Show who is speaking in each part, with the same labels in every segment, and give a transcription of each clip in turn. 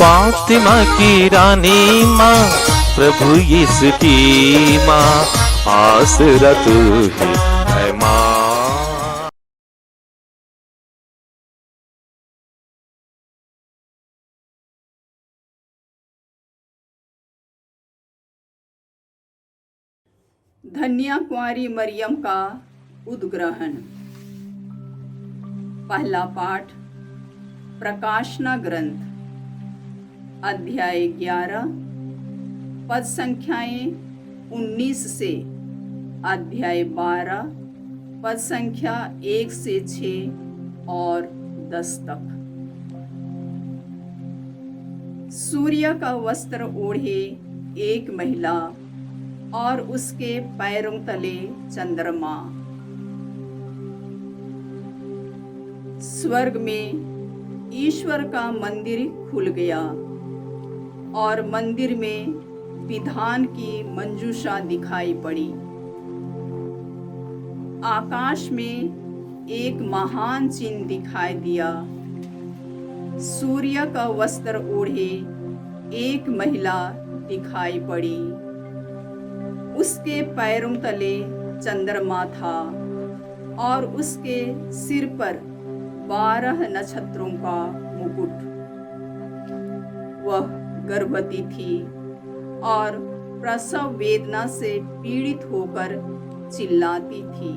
Speaker 1: फातिमा की रानी माँ, प्रभु यीशु की माँ, आसरा तू ही है माँ।
Speaker 2: धन्या कुंवारी मरियम का उद्ग्रहण। पहला पाठ प्रकाशना ग्रंथ, अध्याय 11, पद संख्याएं 19 से अध्याय 12, पद संख्या 1 से 6 और 10 तक। सूर्य का वस्त्र ओढ़े एक महिला और उसके पैरों तले चंद्रमा। स्वर्ग में ईश्वर का मंदिर खुल गया और मंदिर में विधान की मंजूषा दिखाई पड़ी। आकाश में एक महान चिन्ह दिखाई दिया। सूर्य का वस्त्र ओढ़े एक महिला दिखाई पड़ी। उसके पैरों तले चंद्रमा था और उसके सिर पर 12 नक्षत्रों का मुकुट। वह गर्भवती थी और प्रसव वेदना से पीड़ित होकर चिल्लाती थी।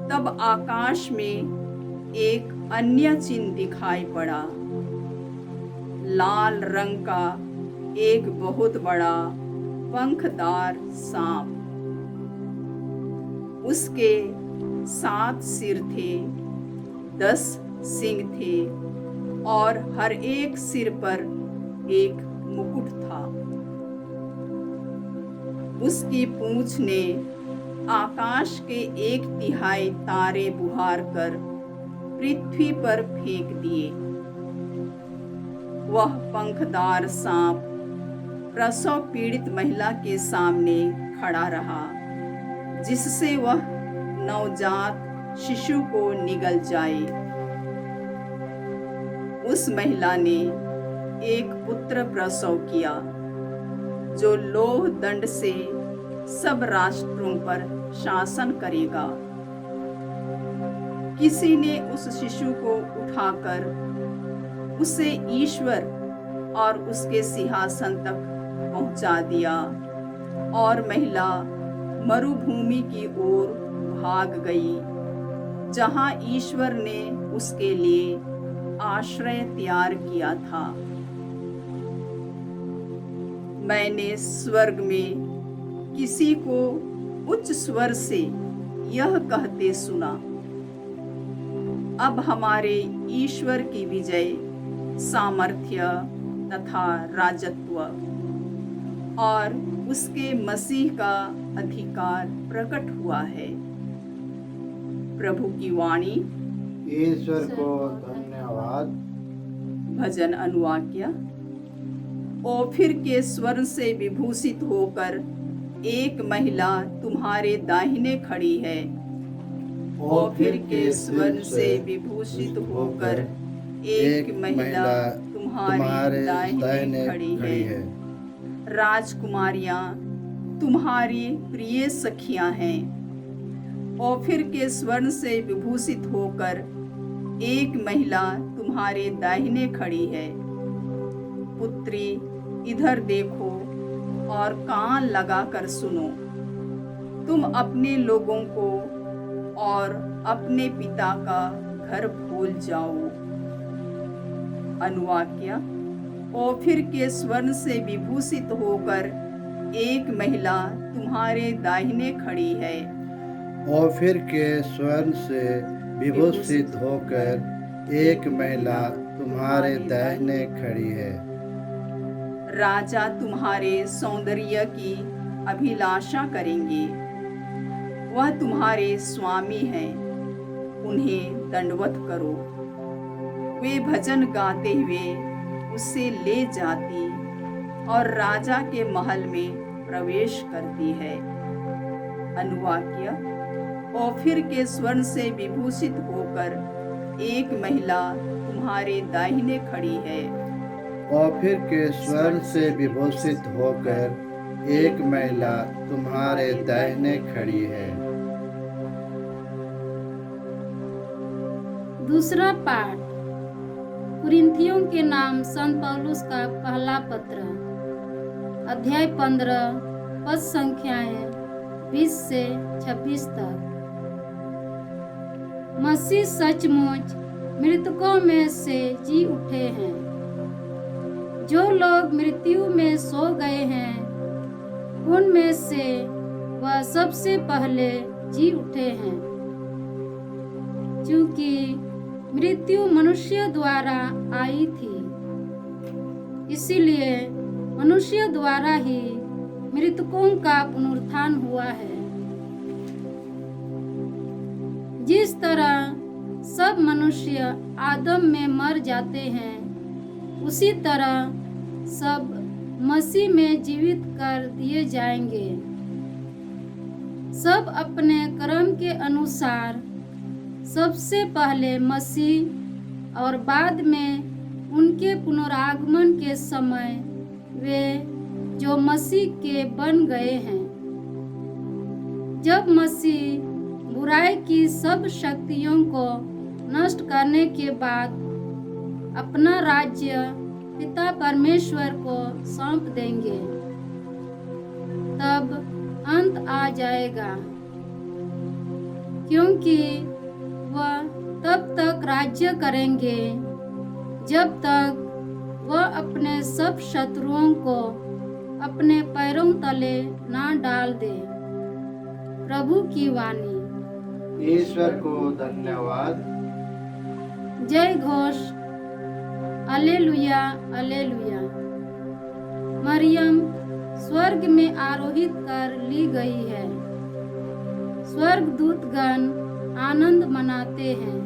Speaker 2: तब आकाश में एक अन्य चिन्ह दिखाई पड़ा। लाल रंग का एक बहुत बड़ा पंखदार सांप। उसके 7 सिर थे, 10 सींग थे और हर एक सिर पर एक मुकुट था। उसकी पूंछ ने आकाश के 1/3 तारे बुहार कर पृथ्वी पर फेंक दिए। वह पंखदार सांप प्रसव पीड़ित महिला के सामने खड़ा रहा, जिससे वह नवजात शिशु को निगल जाए। उस महिला ने एक पुत्र प्रसव किया, जो लोह दंड से सब राष्ट्रों पर शासन करेगा। किसी ने उस शिशु को उठाकर उसे ईश्वर और उसके सिंहासन तक पहुंचा दिया और महिला मरुभूमि की ओर भाग गई, जहां ईश्वर ने उसके लिए आश्रय तैयार किया था। मैंने स्वर्ग में किसी को उच्च स्वर से यह कहते सुना, अब हमारे ईश्वर की विजय, सामर्थ्य तथा राजत्व और उसके मसीह का अधिकार प्रकट हुआ है। प्रभु की वाणी।
Speaker 3: ईश्वर को धन्यवाद।
Speaker 2: भजन अनुवाक्य। ओफिर के स्वर्ण से विभूषित होकर एक महिला तुम्हारे दाहिने खड़ी है। ओफिर के स्वर्ण से विभूषित होकर एक महिला तुम्हारे दाहिने खड़ी है। राजकुमारियां तुम्हारी प्रिय सखियां हैं। ओफिर के स्वर्ण से विभूषित होकर एक महिला तुम्हारे दाहिने खड़ी है। पुत्री, इधर देखो और कान लगाकर सुनो। तुम अपने लोगों को और अपने पिता का घर भूल जाओ। अनुवाक्य। ओफिर के स्वर्ण से विभूषित होकर एक महिला तुम्हारे दाहिने खड़ी है।
Speaker 3: ओफिर के स्वर्ण से विभूषित होकर एक महिला तुम्हारे दाहिने खड़ी है।
Speaker 2: राजा तुम्हारे सौंदर्य की अभिलाषा करेंगे। वह तुम्हारे स्वामी हैं, उन्हें दंडवत करो। वे भजन गाते हुए उसे ले जाती और राजा के महल में प्रवेश करती है। अनुवाक्य। ओफिर के स्वर्ण से विभूषित होकर एक महिला तुम्हारे दाहिने खड़ी है।
Speaker 3: और फिर के स्वर्ण से विभूषित होकर एक महिला तुम्हारे दाहिने खड़ी है।
Speaker 4: दूसरा पाठ कुरिन्थियों के नाम संत पौलुस का पहला पत्र, अध्याय 15, पद संख्याएं 20 से 26 तक। मसीह सचमुच मृतकों में से जी उठे हैं। जो लोग मृत्यु में सो गए हैं, उनमें से वह सबसे पहले जी उठे हैं। क्योंकि मृत्यु मनुष्य द्वारा आई थी, इसीलिए मनुष्य द्वारा ही मृतकों का पुनरुत्थान हुआ है। जिस तरह सब मनुष्य आदम में मर जाते हैं, उसी तरह सब मसीह में जीवित कर दिए जाएंगे। सब अपने कर्म के अनुसार, सबसे पहले मसीह और बाद में उनके पुनरागमन के समय वे जो मसीह के बन गए हैं। जब मसीह बुराई की सब शक्तियों को नष्ट करने के बाद अपना राज्य पिता परमेश्वर को सौंप देंगे, तब अंत आ जाएगा, क्योंकि वह तब तक राज्य करेंगे जब तक वह अपने सब शत्रुओं को अपने पैरों तले ना डाल दे। प्रभु की वाणी।
Speaker 3: ईश्वर को धन्यवाद।
Speaker 4: जय घोष। Alleluia alleluia. मरियम स्वर्ग में आरोहित कर ली गई है। स्वर्गदूतगण आनंद मनाते हैं।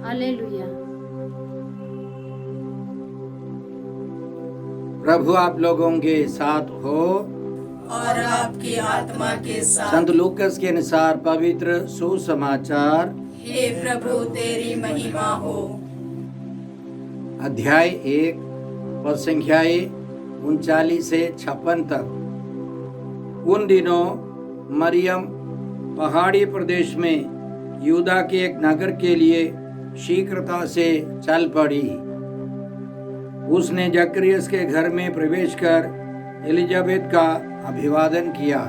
Speaker 4: हालेलुया।
Speaker 5: प्रभु आप लोगों के साथ हो
Speaker 2: और आपकी आत्मा के साथ।
Speaker 5: संत लूकस के अनुसार पवित्र सुसमाचार।
Speaker 2: हे प्रभु तेरी महिमा हो।
Speaker 5: अध्याय 1 पद संख्याएं 39 से 56 तक। उन दिनों मरियम पहाड़ी प्रदेश में यूदा के एक नगर के लिए शीघ्रता से चल पड़ी। उसने जकरियस के घर में प्रवेश कर एलिजाबेथ का अभिवादन किया।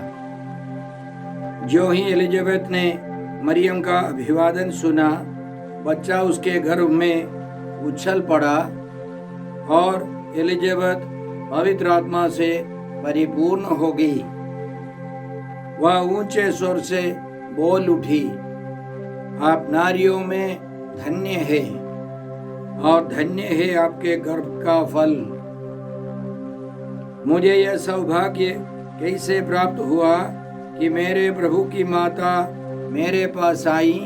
Speaker 5: जो ही एलिजाबेथ ने मरियम का अभिवादन सुना, बच्चा उसके गर्भ में उछल पड़ा और एलिजाबेथ पवित्र आत्मा से परिपूर्ण हो गई। वह ऊंचे स्वर से बोल उठी, आप नारियों में धन्य है और धन्य है आपके गर्भ का फल। मुझे यह सौभाग्य कैसे प्राप्त हुआ कि मेरे प्रभु की माता मेरे पास आई?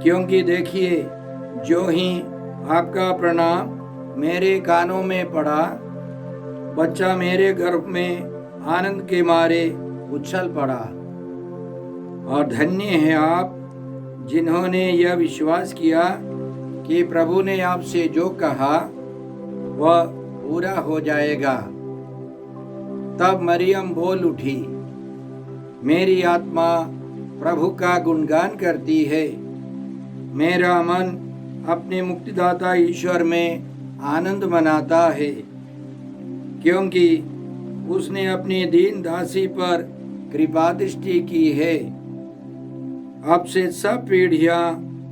Speaker 5: क्योंकि देखिए, जो ही आपका प्रणाम मेरे कानों में पड़ा, बच्चा मेरे गर्भ में आनंद के मारे उछल पड़ा। और धन्य है आप जिन्होंने यह विश्वास किया कि प्रभु ने आपसे जो कहा वह पूरा हो जाएगा। तब मरियम बोल उठी, मेरी आत्मा प्रभु का गुणगान करती है। मेरा मन अपने मुक्तिदाता ईश्वर में आनंद मनाता है, क्योंकि उसने अपनी दीन दासी पर कृपा दृष्टि की है। अब से सब पीढ़ियां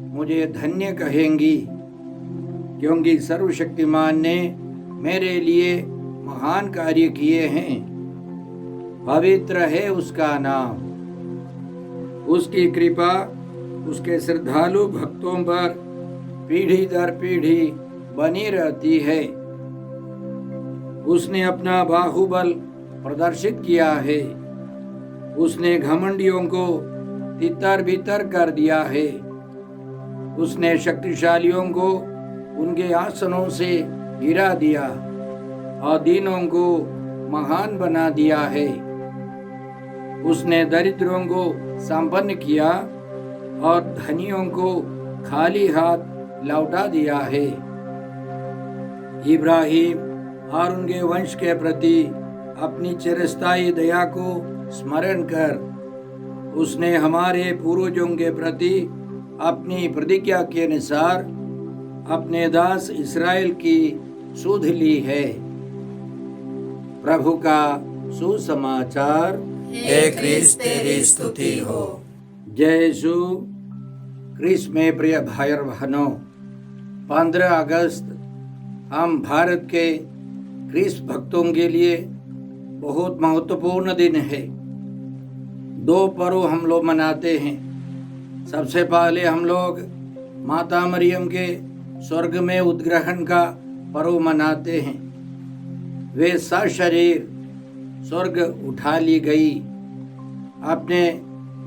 Speaker 5: मुझे धन्य कहेंगी, क्योंकि सर्वशक्तिमान ने मेरे लिए महान कार्य किए हैं। पवित्र है उसका नाम। उसकी कृपा उसके श्रद्धालु भक्तों पर पीढ़ी दर पीढ़ी बनी रहती है। उसने अपना बाहुबल प्रदर्शित किया है। उसने घमंडियों को तितर बितर कर दिया है। उसने शक्तिशालियों को उनके आसनों से गिरा दिया और दीनों को महान बना दिया है। उसने दरिद्रों को संपन्न किया और धनियों को खाली हाथ लौटा दिया है। इब्राहिम और उनके वंश के प्रति अपनी चिरस्थायी दया को स्मरण कर उसने हमारे पूर्वजों के प्रति अपनी प्रतिज्ञा के अनुसार अपने दास इस्राएल की सुध ली है। प्रभु का सुसमाचार।
Speaker 6: हे क्रिस्त तेरी स्तुति हो।
Speaker 5: जय यीशु क्रिस्त में प्रिय भाई और बहनों, 15 अगस्त हम भारत के क्रिस्त भक्तों के लिए बहुत महत्वपूर्ण दिन है। 2 पर्व हम लोग मनाते हैं। सबसे पहले हम लोग माता मरियम के स्वर्ग में उद्ग्रहण का पर्व मनाते हैं। वे सशरीर स्वर्ग उठा ली गई। अपने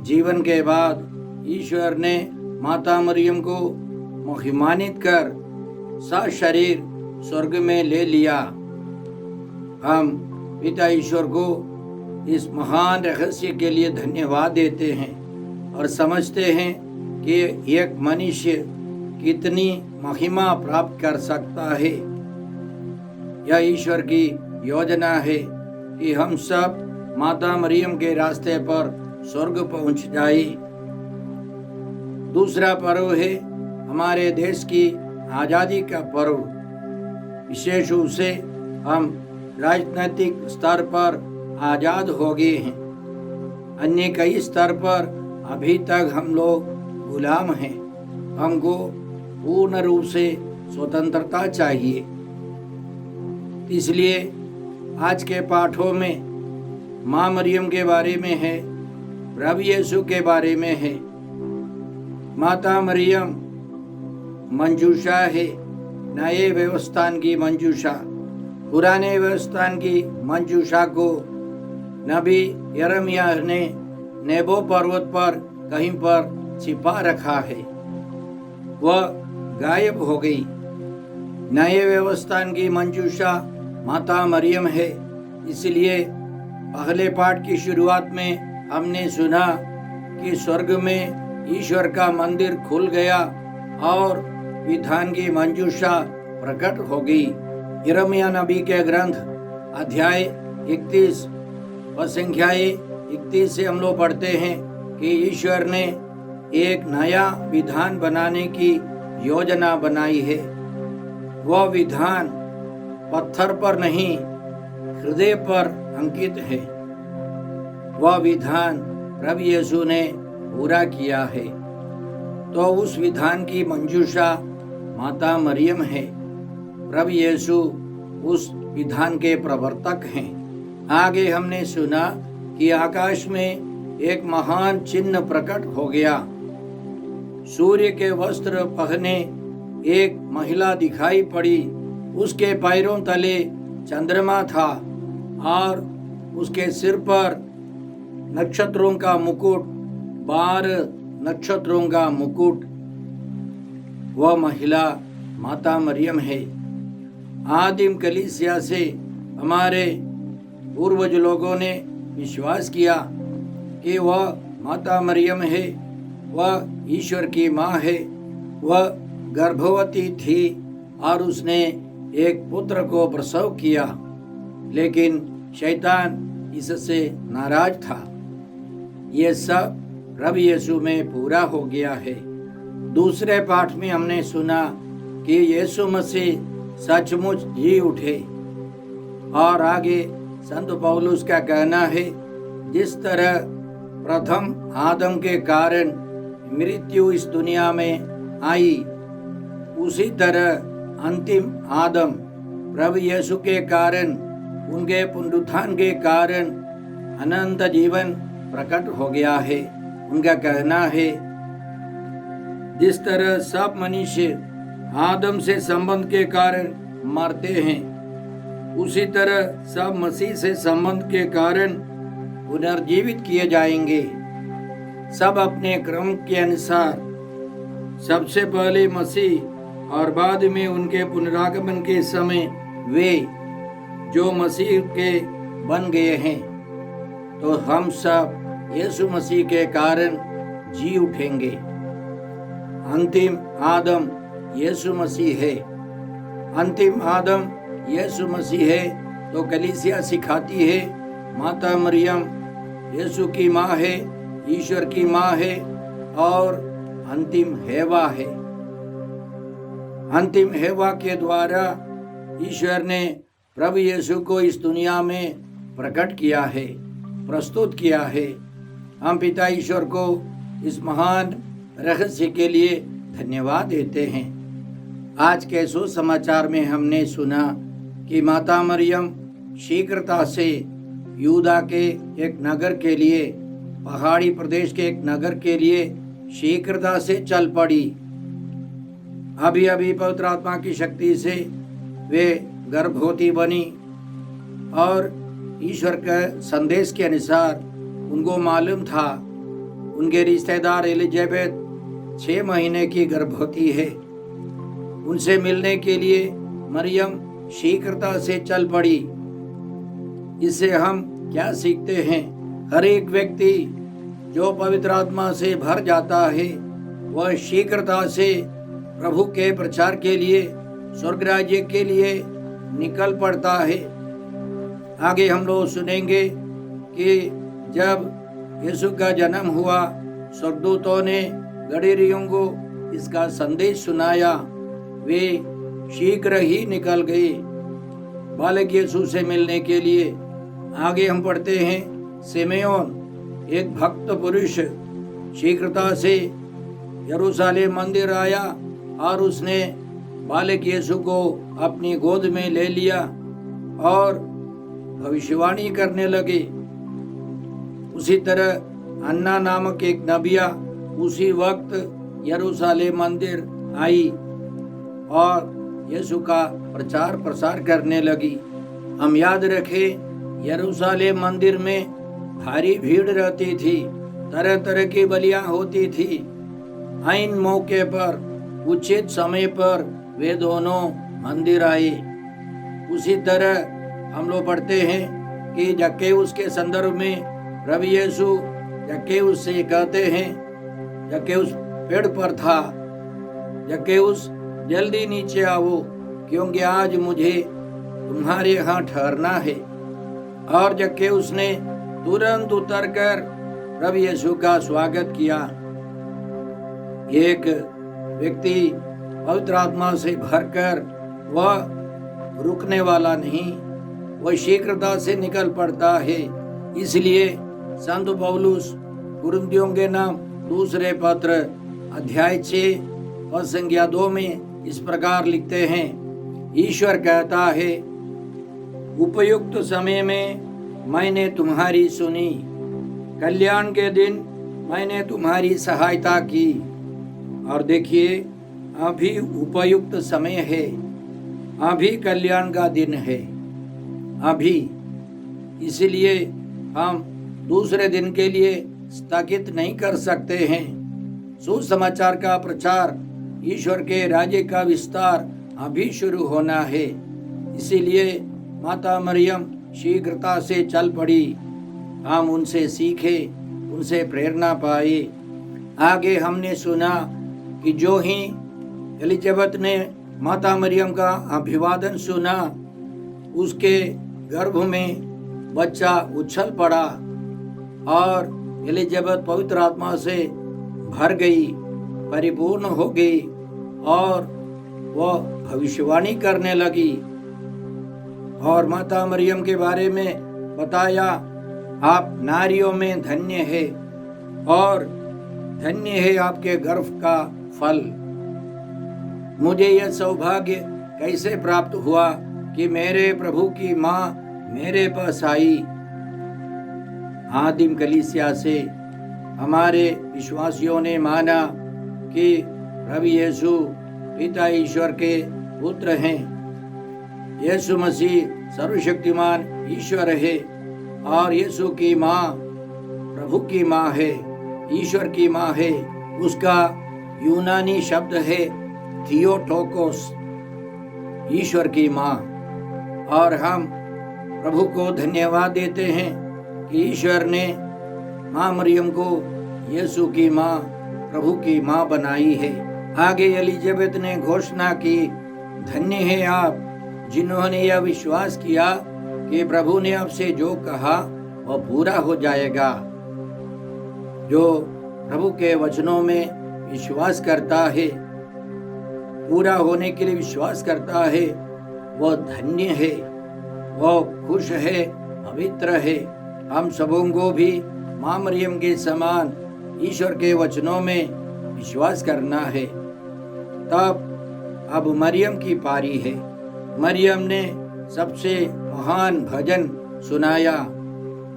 Speaker 5: जीवन के बाद ईश्वर ने माता मरियम को महिमान्वित कर सशरीर स्वर्ग में ले लिया। हम पिता ईश्वर को इस महान रहस्य के लिए धन्यवाद देते हैं और समझते हैं कि एक मनुष्य कितनी महिमा प्राप्त कर सकता है। यह ईश्वर की योजना है कि हम सब माता मरियम के रास्ते पर स्वर्ग पहुंच जाए। दूसरा पर्व है हमारे देश की आज़ादी का पर्व। विशेष रूप से हम राजनीतिक स्तर पर आज़ाद हो गए हैं। अन्य कई स्तर पर अभी तक हम लोग गुलाम हैं। हमको पूर्ण रूप से स्वतंत्रता चाहिए। इसलिए आज के पाठों में माँ मरियम के बारे में है, प्रभु यीशु के बारे में है। माता मरियम मंजूषा है, नए व्यवस्थान की मंजूषा। पुराने व्यवस्थान की मंजूषा को नबी यिर्मयाह ने नेबो पर्वत पर कहीं पर छिपा रखा है। वह गायब हो गई। नए व्यवस्थान की मंजूषा माता मरियम है। इसलिए पहले पाठ की शुरुआत में हमने सुना कि स्वर्ग में ईश्वर का मंदिर खुल गया और विधान की मंजूषा प्रकट हो गई। यिर्मयाह नबी के ग्रंथ अध्याय 31 व संख्या 31 से हम लोग पढ़ते हैं कि ईश्वर ने एक नया विधान बनाने की योजना बनाई है। वह विधान पत्थर पर नहीं, हृदय पर अंकित है। वह विधान प्रभु यीशु ने पूरा किया है। तो उस विधान की मंजूषा माता मरियम है। प्रभु यीशु उस विधान के प्रवर्तक हैं। आगे हमने सुना कि आकाश में एक महान चिन्ह प्रकट हो गया। सूर्य के वस्त्र पहने एक महिला दिखाई पड़ी। उसके पैरों तले चंद्रमा था और उसके सिर पर नक्षत्रों का मुकुट, 12 नक्षत्रों का मुकुट। वह महिला माता मरियम है। आदिम कलीसिया से हमारे पूर्वज लोगों ने विश्वास किया कि वह माता मरियम है। वह ईश्वर की माँ है। वह गर्भवती थी और उसने एक पुत्र को प्रसव किया, लेकिन शैतान इससे नाराज था। ये सब प्रभु यीशु में पूरा हो गया है। दूसरे पाठ में हमने सुना कि यीशु मसीह सचमुच जी उठे। और आगे संत पौलुस का कहना है, जिस तरह प्रथम आदम के कारण मृत्यु इस दुनिया में आई, उसी तरह अंतिम आदम प्रभु यीशु के कारण, उनके पुनरुत्थान के कारण अनंत जीवन प्रकट हो गया है। उनका कहना है, जिस तरह सब मनुष्य आदम से संबंध के कारण मरते हैं, उसी तरह सब मसीह से संबंध के कारण पुनर्जीवित किए जाएंगे। सब अपने क्रम के अनुसार, सबसे पहले मसीह और बाद में उनके पुनरागमन के समय वे जो मसीह के बन गए हैं। तो हम सब यीशु मसीह के कारण जी उठेंगे। अंतिम आदम यीशु मसीह है। अंतिम आदम यीशु मसीह है, तो कलीसिया सिखाती है माता मरियम यीशु की माँ है, ईश्वर की माँ है और अंतिम हेवा है। अंतिम हेवा के द्वारा ईश्वर ने प्रभु यीशु को इस दुनिया में प्रकट किया है, प्रस्तुत किया है। हम पिता ईश्वर को इस महान रहस्य के लिए धन्यवाद देते हैं। आज के सुसमाचार में हमने सुना कि माता मरियम शीघ्रता से यूदा के एक नगर के लिए, पहाड़ी प्रदेश के एक नगर के लिए शीघ्रता से चल पड़ी। अभी अभी पवित्र आत्मा की शक्ति से वे गर्भवती बनी और ईश्वर के संदेश के अनुसार उनको मालूम था उनके रिश्तेदार एलिजाबेथ 6 महीने की गर्भवती है। उनसे मिलने के लिए मरियम शीघ्रता से चल पड़ी। इससे हम क्या सीखते हैं? हर एक व्यक्ति जो पवित्र आत्मा से भर जाता है वह शीघ्रता से प्रभु के प्रचार के लिए, स्वर्ग राज्य के लिए निकल पड़ता है। आगे हम लोग सुनेंगे कि जब यीशु का जन्म हुआ, स्वर्गदूतों ने गडरियों को इसका संदेश सुनाया। वे शीघ्र ही निकल गए बालक यीशु से मिलने के लिए। आगे हम पढ़ते हैं, सिमेओन एक भक्त पुरुष शीघ्रता से यरूशलेम मंदिर आया और उसने बालक यीशु को अपनी गोद में ले लिया और भविष्यवाणी करने लगे। उसी तरह अन्ना नामक एक नबिया उसी वक्त यरूशलेम मंदिर आई और यीशु का प्रचार प्रसार करने लगी। हम याद रखें, यरूशलेम मंदिर में भारी भीड़ रहती थी, तरह तरह की बलियां होती थी। ऐन मौके पर, उचित समय पर वे दोनों मंदिर आए। उसी तरह हम लोग पढ़ते हैं कि जक्केउस के संदर्भ में प्रभु यीशु जक्केउस से कहते हैं, जक्केउस पेड़ पर था, जक्केउस जल्दी नीचे आओ क्योंकि आज मुझे तुम्हारे यहाँ ठहरना है। और जक्केउस ने तुरंत उतरकर प्रभु यीशु का स्वागत किया। एक व्यक्ति पवित्र आत्मा से भरकर वह रुकने वाला नहीं, वह शीघ्रता से निकल पड़ता है। इसलिए संत पौलुस कुरिन्थियों के नाम दूसरे पत्र अध्याय 6 और संज्ञा 2 में इस प्रकार लिखते हैं, ईश्वर कहता है, उपयुक्त समय में मैंने तुम्हारी सुनी, कल्याण के दिन मैंने तुम्हारी सहायता की। और देखिए, अभी उपयुक्त समय है, अभी कल्याण का दिन है, अभी। इसलिए हम दूसरे दिन के लिए स्थगित नहीं कर सकते हैं। सुसमाचार का प्रचार, ईश्वर के राज्य का विस्तार अभी शुरू होना है। इसीलिए माता मरियम शीघ्रता से चल पड़ी। हम उनसे सीखे, उनसे प्रेरणा पाए। आगे हमने सुना कि जो ही एलिजाबेथ ने माता मरियम का अभिवादन सुना, उसके गर्भ में बच्चा उछल पड़ा और एलिजाबेथ पवित्र आत्मा से भर गई, परिपूर्ण हो गई और वह भविष्यवाणी करने लगी। और माता मरियम के बारे में बताया, आप नारियों में धन्य है और धन्य है आपके गर्भ का फल। मुझे यह सौभाग्य कैसे प्राप्त हुआ कि मेरे प्रभु की माँ मेरे पास आई। आदिम कलीसिया से हमारे विश्वासियों ने माना कि प्रभु यीशु पिता ईश्वर के पुत्र हैं। यीशु मसीह सर्वशक्तिमान ईश्वर है और यीशु की माँ प्रभु की माँ है, ईश्वर की माँ है। उसका यूनानी शब्द है थियोटोकोस, ईश्वर की माँ। और हम प्रभु को धन्यवाद देते हैं कि ईश्वर ने माँ मरियम को यीशु की माँ, प्रभु की माँ बनाई है। आगे एलिजाबेथ ने घोषणा की, धन्य है आप जिन्होंने यह विश्वास किया कि प्रभु ने आपसे जो कहा वह पूरा हो जाएगा। जो प्रभु के वचनों में विश्वास करता है, पूरा होने के लिए विश्वास करता है, वह धन्य है, वह खुश है, पवित्र है। हम सबों को भी माँ मरियम के समान ईश्वर के वचनों में विश्वास करना है। तब अब मरियम की पारी है। मरियम ने सबसे महान भजन सुनाया,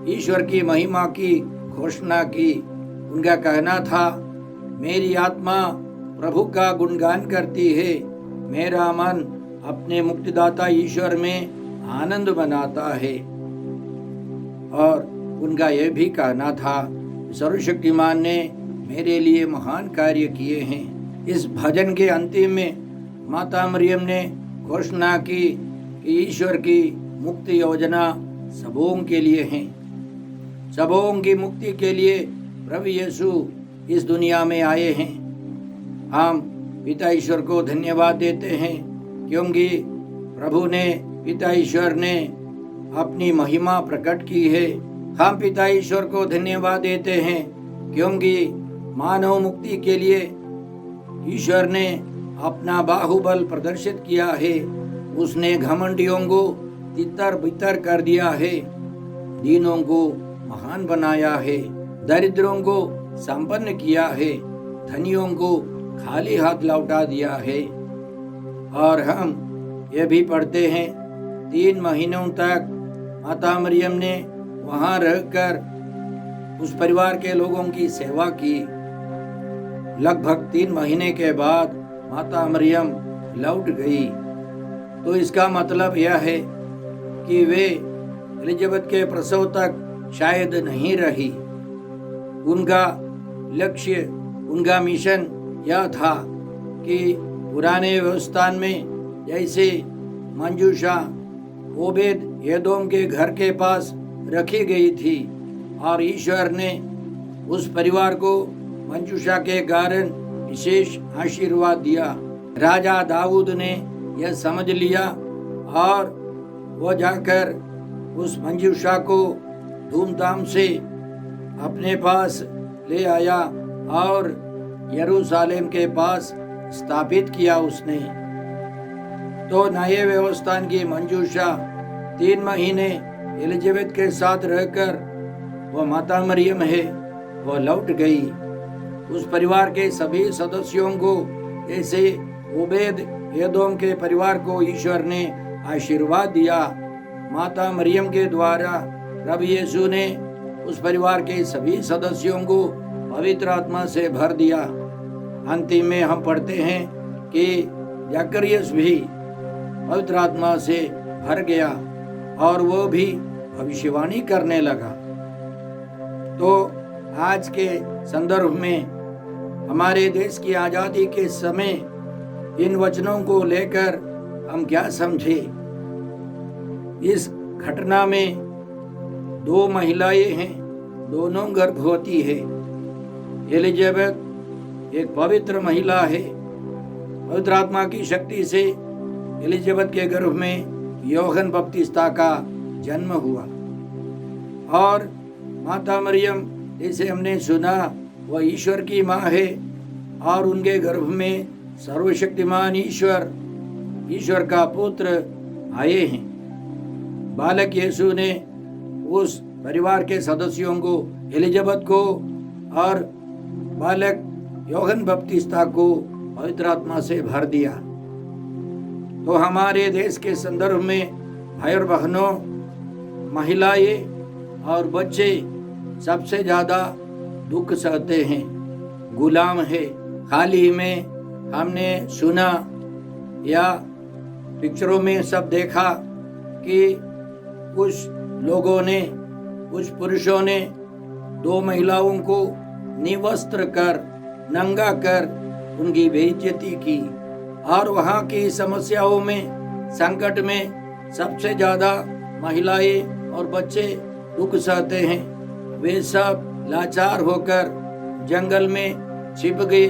Speaker 5: ईश्वर की महिमा की घोषणा की। उनका कहना था, मेरी आत्मा प्रभु का गुणगान करती है, मेरा मन अपने मुक्तिदाता ईश्वर में आनंद मनाता है। और उनका यह भी कहना था, सर्वशक्तिमान ने मेरे लिए महान कार्य किए हैं। इस भजन के अंतिम में माता मरियम ने घोषणा की कि ईश्वर की मुक्ति योजना सबों के लिए है। सबों की मुक्ति के लिए प्रभु यीशु इस दुनिया में आए हैं। हम पिता ईश्वर को धन्यवाद देते हैं क्योंकि प्रभु ने, पिता ईश्वर ने अपनी महिमा प्रकट की है। हम पिता ईश्वर को धन्यवाद देते हैं क्योंकि मानव मुक्ति के लिए ईश्वर ने अपना बाहुबल प्रदर्शित किया है। उसने घमंडियों को तितर बितर कर दिया है, दीनों को महान बनाया है, दरिद्रों को संपन्न किया है, धनियों को खाली हाथ लौटा दिया है। और हम ये भी पढ़ते हैं, 3 महीनों तक माता मरियम ने वहां रहकर उस परिवार के लोगों की सेवा की। लगभग 3 महीने के बाद माता मरियम लौट गई। तो इसका मतलब यह है कि वे एलिजाबेथ के प्रसव तक शायद नहीं रही। उनका लक्ष्य, उनका मिशन यह था कि पुराने व्यवस्थान में जैसे मंजूषा ओबेद एदोम के घर के पास रखी गई थी और ईश्वर ने उस परिवार को मंजूषा के कारण विशेष आशीर्वाद दिया। राजा दाऊद ने यह समझ लिया और वो जाकर उस मंजूषा को धूमधाम से अपने पास ले आया और यरूशलेम के पास स्थापित किया उसने। तो नए व्यवस्थान की मंजूषा 3 महीने एलिजाबेथ के साथ रहकर वो माता मरियम है, वो लौट गई। उस परिवार के सभी सदस्यों को, जैसे ओबेद एदोम के परिवार को ईश्वर ने आशीर्वाद दिया, माता मरियम के द्वारा प्रभु यीशु ने उस परिवार के सभी सदस्यों को पवित्र आत्मा से भर दिया। अंतिम में हम पढ़ते हैं कि जकरियस भी पवित्र आत्मा से भर गया और वो भी भविष्यवाणी करने लगा। तो आज के संदर्भ में हमारे देश की आज़ादी के समय इन वचनों को लेकर हम क्या समझे। इस घटना में 2 महिलाएं हैं, दोनों गर्भवती है। एलिजाबेथ एक पवित्र महिला है। पवित्र आत्मा की शक्ति से एलिजाबेथ के गर्भ में यूहन्ना बपतिस्ता का जन्म हुआ और माता मरियम, जैसे हमने सुना, वह ईश्वर की माँ है और उनके गर्भ में सर्वशक्तिमान ईश्वर का पुत्र आए हैं। बालक यीशु ने उस परिवार के सदस्यों को, एलिजाबेथ को और बालक यूहन्ना बपतिस्ता को पवित्र आत्मा से भर दिया। तो हमारे देश के संदर्भ में भाई और बहनों, महिलाएं और बच्चे सबसे ज्यादा दुख सहते हैं, गुलाम है। हाल ही में हमने सुना या पिक्चरों में सब देखा कि कुछ लोगों ने, कुछ पुरुषों ने 2 महिलाओं को निवस्त्र कर, नंगा कर उनकी बेइज्जती की। और वहाँ की समस्याओं में, संकट में सबसे ज्यादा महिलाएं और बच्चे दुख सहते हैं। वे सब लाचार होकर जंगल में छिप गए।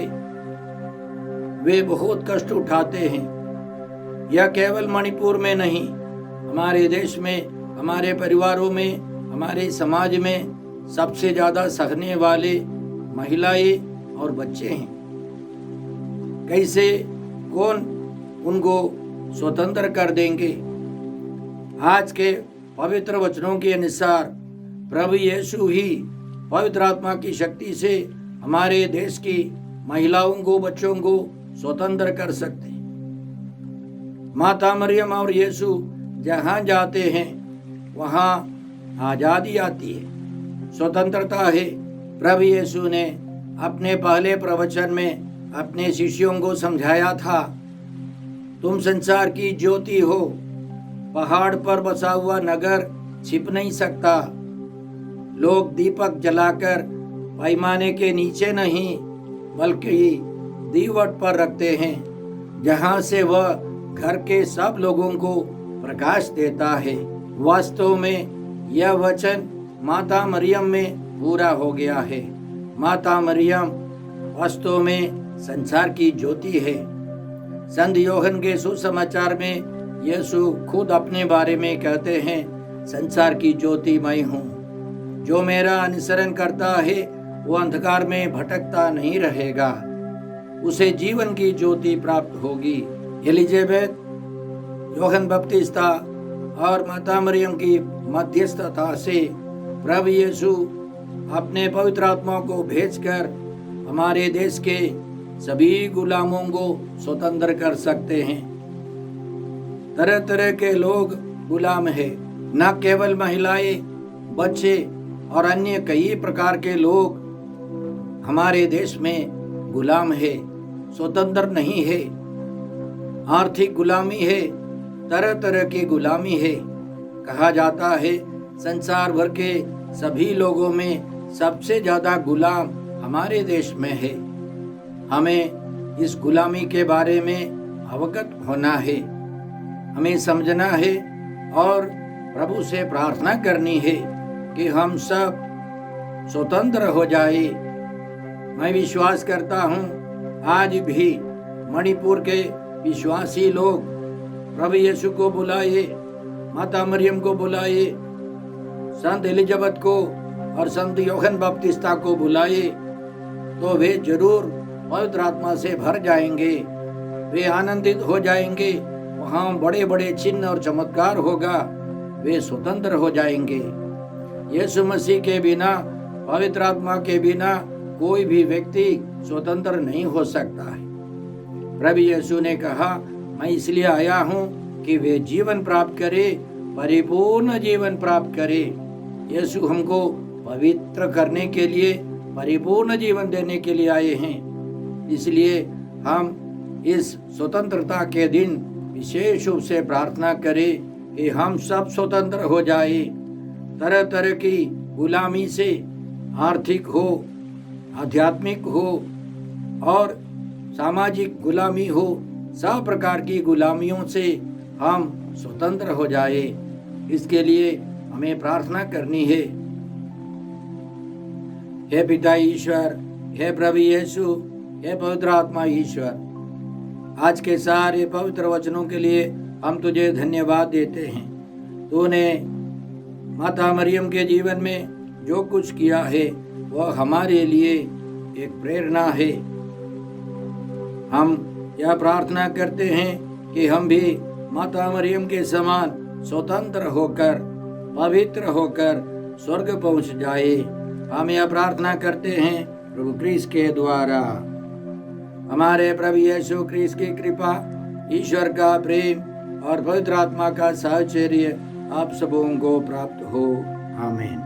Speaker 5: वे बहुत कष्ट उठाते हैं। यह केवल मणिपुर में नहीं, हमारे देश में, हमारे परिवारों में, हमारे समाज में सबसे ज्यादा सहने वाले महिलाएं और बच्चे हैं। कैसे कौन उनको स्वतंत्र कर देंगे? आज के पवित्र वचनों के अनुसार प्रभु यीशु ही पवित्र आत्मा की शक्ति से हमारे देश की महिलाओं को, बच्चों को स्वतंत्र कर सकते हैं। माता मरियम और यीशु जहाँ जाते हैं वहाँ आजादी आती है, स्वतंत्रता है। प्रभु यीशु ने अपने पहले प्रवचन में अपने शिष्यों को समझाया था, तुम संसार की ज्योति हो, पहाड़ पर बसा हुआ नगर छिप नहीं सकता। लोग दीपक जलाकर पैमाने के नीचे नहीं बल्कि दीवट पर रखते हैं, जहां से वह घर के सब लोगों को प्रकाश देता है। वास्तव में यह वचन माता मरियम में पूरा हो गया है। माता मरियम वास्तव में संसार की ज्योति है। संत यूहन्ना के सुसमाचार में यीशु खुद अपने बारे में कहते हैं, संसार की ज्योति मैं हूँ। जो मेरा अनुसरण करता है वो अंधकार में भटकता नहीं रहेगा, उसे जीवन की ज्योति प्राप्त होगी। एलिजाबेथ, यूहन्ना बपतिस्ता और माता मरियम की मध्यस्थता से प्रभु यीशु अपने पवित्र आत्मा को भेजकर हमारे देश के सभी गुलामों को स्वतंत्र कर सकते हैं। तरह तरह के लोग गुलाम हैं, न केवल महिलाएं, बच्चे और अन्य कई प्रकार के लोग हमारे देश में गुलाम है, स्वतंत्र नहीं है। आर्थिक गुलामी है, तरह तरह की गुलामी है। कहा जाता है संसार भर के सभी लोगों में सबसे ज्यादा गुलाम हमारे देश में है। हमें इस गुलामी के बारे में अवगत होना है, हमें समझना है और प्रभु से प्रार्थना करनी है कि हम सब स्वतंत्र हो जाए। मैं विश्वास करता हूँ आज भी मणिपुर के विश्वासी लोग प्रभु यीशु को बुलाए, माता मरियम को बुलाए, संत एलिजाबेथ को और संत यूहन्ना बपतिस्ता को बुलाए तो वे जरूर पवित्र आत्मा से भर जाएंगे, वे आनंदित हो जाएंगे। वहाँ बड़े बड़े चिन्ह और चमत्कार होगा, वे स्वतंत्र हो जाएंगे। यीशु मसीह के बिना, पवित्र आत्मा के बिना कोई भी व्यक्ति स्वतंत्र नहीं हो सकता है। प्रभु यीशु ने कहा, मैं इसलिए आया हूँ कि वे जीवन प्राप्त करे, परिपूर्ण जीवन प्राप्त करे। यीशु हमको पवित्र करने के लिए, परिपूर्ण जीवन देने के लिए आए हैं। इसलिए हम इस स्वतंत्रता के दिन विशेष रूप से प्रार्थना करें कि हम सब स्वतंत्र हो जाए। तरह तरह की गुलामी से, आर्थिक हो, आध्यात्मिक हो और सामाजिक गुलामी हो, सब प्रकार की गुलामियों से हम स्वतंत्र हो जाए। इसके लिए हमें प्रार्थना करनी है। हे पिता ईश्वर, हे प्रभु यीशु, हे पवित्र आत्मा ईश्वर, आज के सारे पवित्र वचनों के लिए हम तुझे धन्यवाद देते हैं। तूने माता मरियम के जीवन में जो कुछ किया है वह हमारे लिए एक प्रेरणा है। हम यह प्रार्थना करते हैं कि हम भी माता मरियम के समान स्वतंत्र होकर, पवित्र होकर स्वर्ग पहुंच जाए। हम यह प्रार्थना करते हैं प्रभु क्रिस्त के द्वारा। हमारे प्रभु यीशु क्रिस्त की कृपा, ईश्वर का प्रेम और पवित्र आत्मा का साहचर्य आप सबों को प्राप्त हो। आमीन।